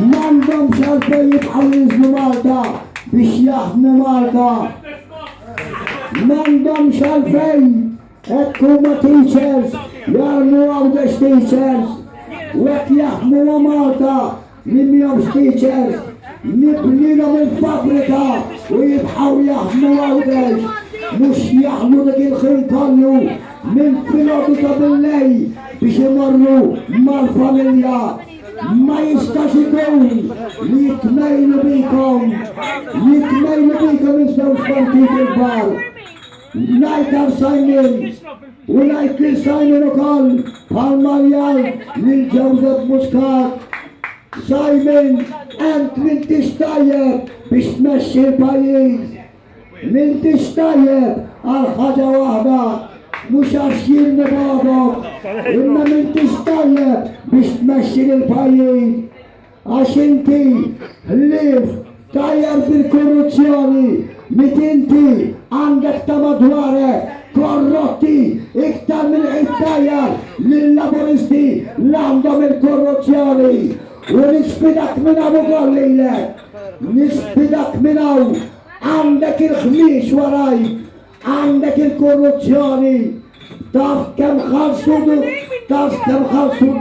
m'għandhomx għalfejn jibqgħu jinżlu Malta biex jaħdmu Malta. M'għandhomx għalfejn hekk huma teachers jarmu għawdex teachers u hekk jaħdmu ma' Malta li mihomx teachers nibnilhom il-fabrika u jibqgħu jaħdmu għawdex mhux jaħdmu dik il-ħin kollu minn filgħodu ta' billejl biex imorru mal-familja. Ma jistax ikun li jitmejlu bikom iż-żewġ partiti l-kbar. Ngħid għal Simon u ngħid lil Simon ukoll bħalma jgħid lil Joseph Muscat. Simon, ent m'intix tajjeb biex tmexxi l-pajjiż. M'intix tajjeb għal ħaġa waħda mhux għax jien nibgħodok, imma m'intix tajjeb biex tmexxi l-pajjiż. Għax inti ħlief tajjeb bil-korruzzjoni, inti għandek ta' madwarek korrotti iktar minn ħittajjar lill-laboristi li għandhom il-korruzzjoni. U nispidak minn hawn ukoll lilek, nispidak minn hawn għandek il-ħmiex warajk, għandek il-korruzzjoni. Taf kemm ħallsu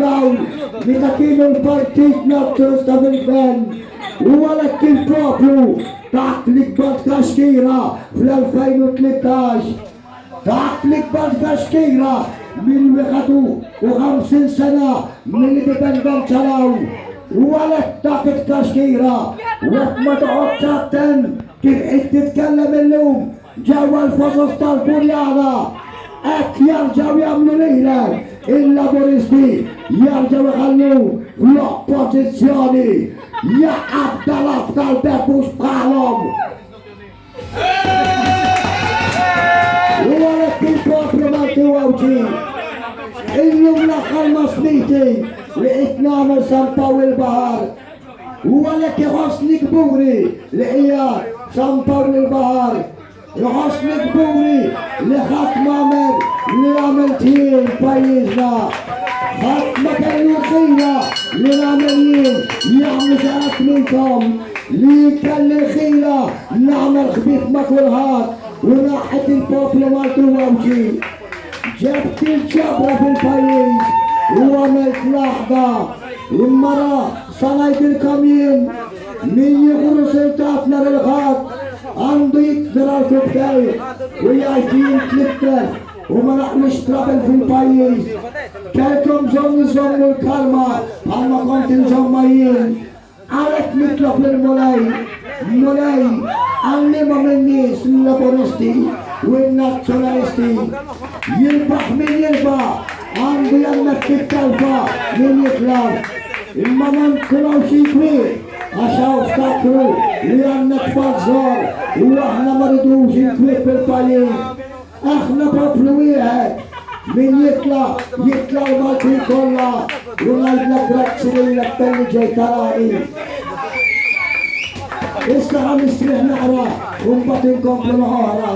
dawn meta kienu l-Partit Naturista bil-Gvern u għalhekk il-poplu taħt l-ikbar tkaxkira fl-2013 taħt l-ikbar tkaxkira mill-51 sena mill-indipendenza law u għalhekk taħt it-tkaxkira u hekk ma toqgħodx attent kif qed titkellem illum ġewwa l-fosos tal-Burjana. Hekk jarġgħu jagħmlu lilek il-laboristi jarġgħu iħallu l-oppożizzjoni jaqgħad talab tal-bebbux bħalhom. U għalhekk il-poplu Malti Wawċi illum l-aħħar masniti li qed nagħmel sampaw il-baħar. U għalhekk iħossni kburi li hija sampaw il-baħar. Iħossni kburi li ħadd m'għamel li għamilt jien pajjiżna. Ħadd ma kellu ħila li nagħmel jien jagħmlu xi ħadd minnkom li kelli ħila nagħmel ħbieb ma' kulħadd u naħħet il-poplu Malti Wawċi. Ġebt il-ġabra fil-pajjiż u għamilt laħda immara sa ngħidilkom jien min jieħu riżultat nhar il-ħadd għandu jikdra l-kubtej u jgħid jien tlifter u ma naqlux trabel fil-pajjiż. Kelkom bżonn iżommu l-kalma bħalma kont inżomma jien. Għalhekk nitlob lil Mulej għallima min-nies l-laboristi u n-nazzjonalisti. Jirbaħ min jirbaħ għandu jemmek fit-talba min jitlab. Imma ma nkunawx jinkwiet għax hawn ftakru li għandek fazzor u aħna ma ridux jinkwiet fil-pajjiż. Aħna poplu wieħed min jitla l-Malti kollha u ngħidlek grazzi lilek tal-li ġej tarani. Issa ħan nistrieħ naqra u mbagħad inkomplu oħra.